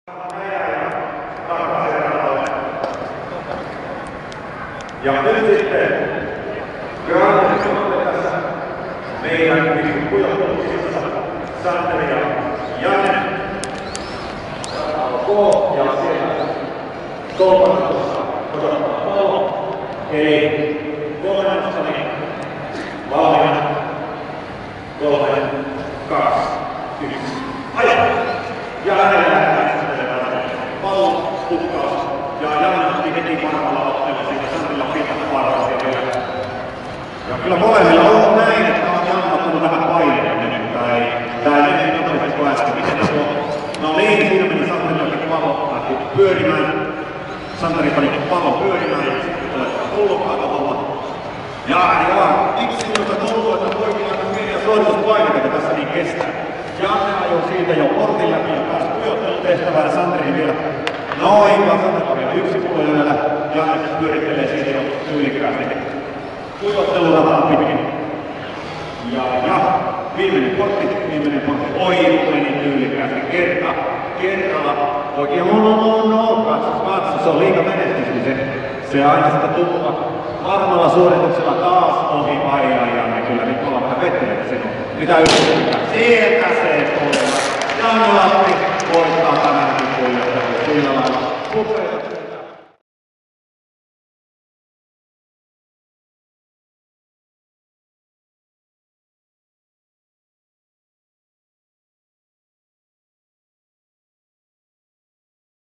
Ja nyt sitten Grande on tässä meidän pujotteluksissa Santeri ja Janne. K ja siellä kolmannessa odottaa pallo. Eli kolmannessani valmiina. 3, 2, 1. Aja! Ja hänellä lähdetään pallon tukkaus. Ja Janne otti heti parhaalla otteella siitä Santerilla pitää parhaisia vielä. Ja kyllä molemmilla on ollut näin, että on Janne ottanut vähän paineita. Tää ei mene nopeasti kuin äsken. Miten se on? No niin, siinä meni Santerillakin pallo lähti pyörimään. Santeri pani pallon pyörimään ja sitten tulee tullutkaan tavalla. Ja miksi minusta tuntuu, että poikin aika pieniä suorituspaineita tässä niin kestää. Janne ajoi siitä jo portin läpi ja pääsi pujottelutehtävään Santeriin vielä. Noin, Santerilla vielä yksi pullo jäljellä. Janne pyörittelee siitä jo tyylikkäästi pujottelurataan pitkin. Ja viimeinen portti. Oi, meni tyylikkäästi kerralla. Oikein katso, se on liiga menestys, niin se aina sitä tuppaa varmalla suorituksella taas ohi. Ai, kyllä nyt ollaan vähän vetteleitä sinun. Mitä yritetään? Sieltä se tulee. Janne Lappi voittaa tämänkin pujottelun sillä lailla.